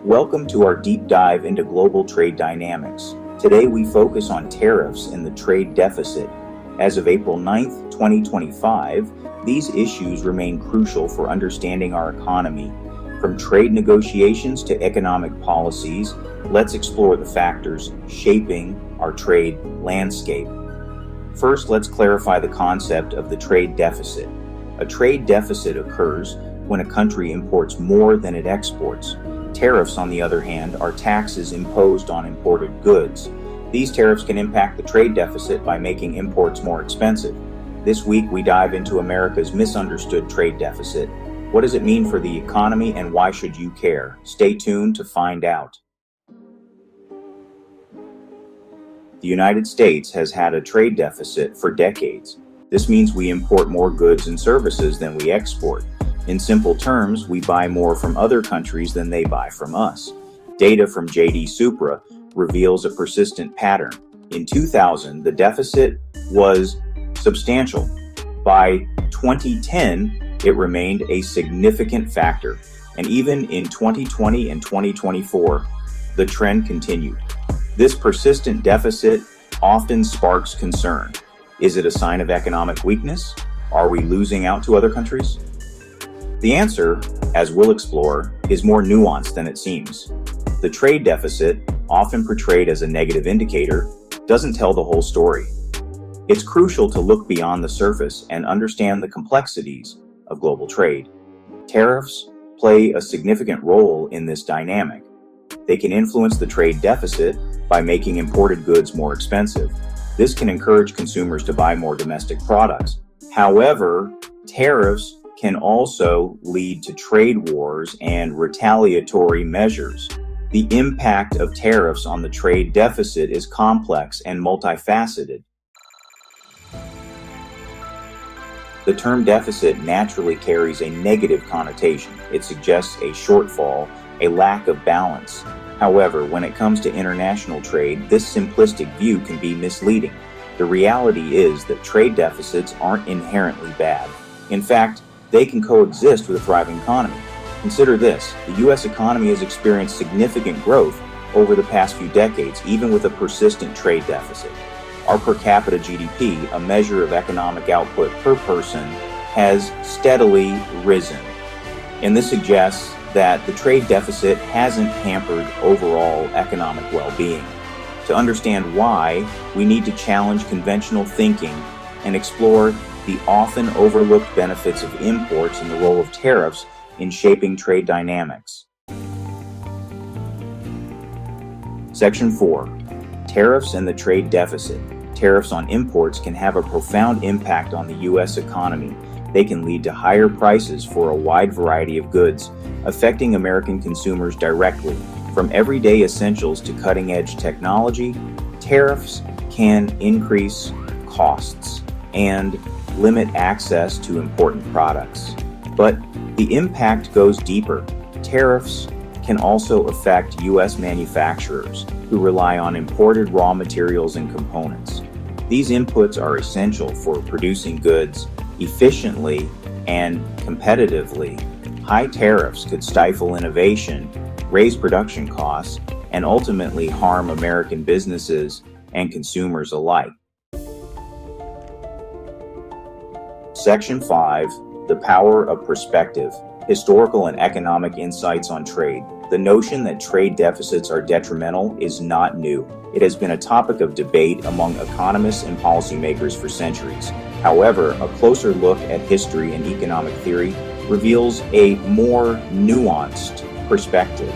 Welcome to our deep dive into global trade dynamics. Today we focus on tariffs and the trade deficit. As of April 9th, 2025, these issues remain crucial for understanding our economy. From trade negotiations to economic policies, let's explore the factors shaping our trade landscape. First, let's clarify the concept of the trade deficit. A trade deficit occurs when a country imports more than it exports. Tariffs, on the other hand, are taxes imposed on imported goods. These tariffs can impact the trade deficit by making imports more expensive. This week, we dive into America's misunderstood trade deficit. What does it mean for the economy and why should you care? Stay tuned to find out. The United States has had a trade deficit for decades. This means we import more goods and services than we export. In simple terms, we buy more from other countries than they buy from us. Data from JD Supra reveals a persistent pattern. In 2000, the deficit was substantial. By 2010, it remained a significant factor. And even in 2020 and 2024, the trend continued. This persistent deficit often sparks concern. Is it a sign of economic weakness? Are we losing out to other countries? The answer, as we'll explore, is more nuanced than it seems. The trade deficit, often portrayed as a negative indicator, doesn't tell the whole story. It's crucial to look beyond the surface and understand the complexities of global trade. Tariffs play a significant role in this dynamic. They can influence the trade deficit by making imported goods more expensive. This can encourage consumers to buy more domestic products. However, tariffs can also lead to trade wars and retaliatory measures. The impact of tariffs on the trade deficit is complex and multifaceted. The term deficit naturally carries a negative connotation. It suggests a shortfall, a lack of balance. However, when it comes to international trade, this simplistic view can be misleading. The reality is that trade deficits aren't inherently bad. In fact, they can coexist with a thriving economy. Consider this: the U.S. economy has experienced significant growth over the past few decades, even with a persistent trade deficit. Our per capita GDP, a measure of economic output per person, has steadily risen. And this suggests that the trade deficit hasn't hampered overall economic well-being. To understand why, we need to challenge conventional thinking and explore the often overlooked benefits of imports and the role of tariffs in shaping trade dynamics. Section 4. Tariffs and the trade deficit. Tariffs on imports can have a profound impact on the U.S. economy. They can lead to higher prices for a wide variety of goods, affecting American consumers directly. From everyday essentials to cutting-edge technology, tariffs can increase costs and limit access to important products. But the impact goes deeper. Tariffs can also affect U.S. manufacturers who rely on imported raw materials and components. These inputs are essential for producing goods efficiently and competitively. High tariffs could stifle innovation, raise production costs, and ultimately harm American businesses and consumers alike. Section 5. The power of perspective. Historical and economic insights on trade. The notion that trade deficits are detrimental is not new. It has been a topic of debate among economists and policymakers for centuries. However, a closer look at history and economic theory reveals a more nuanced perspective.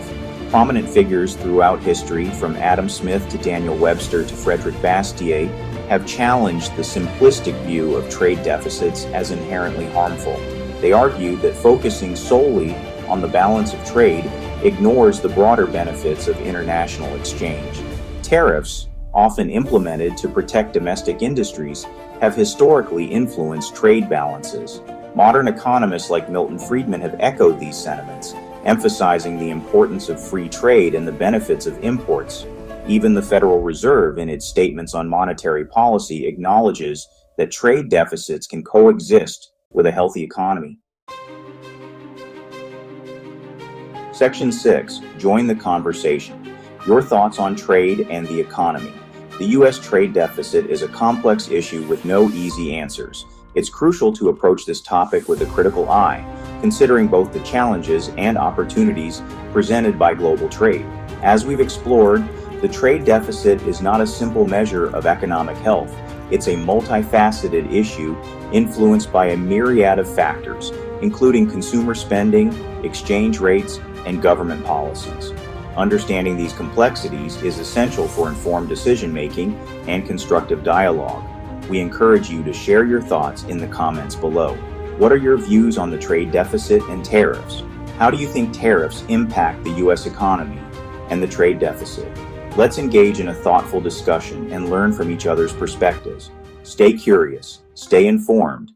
Prominent figures throughout history, from Adam Smith to Daniel Webster to Frederick Bastiat, have challenged the simplistic view of trade deficits as inherently harmful. They argue that focusing solely on the balance of trade ignores the broader benefits of international exchange. Tariffs, often implemented to protect domestic industries, have historically influenced trade balances. Modern economists like Milton Friedman have echoed these sentiments, emphasizing the importance of free trade and the benefits of imports. Even the Federal Reserve, in its statements on monetary policy, acknowledges that trade deficits can coexist with a healthy economy. Section 6. Join the conversation. Your thoughts on trade and the economy. The U.S. trade deficit is a complex issue with no easy answers. It's crucial to approach this topic with a critical eye, considering both the challenges and opportunities presented by global trade. As we've explored, the trade deficit is not a simple measure of economic health. It's a multifaceted issue influenced by a myriad of factors, including consumer spending, exchange rates, and government policies. Understanding these complexities is essential for informed decision-making and constructive dialogue. We encourage you to share your thoughts in the comments below. What are your views on the trade deficit and tariffs? How do you think tariffs impact the U.S. economy and the trade deficit? Let's engage in a thoughtful discussion and learn from each other's perspectives. Stay curious, stay informed,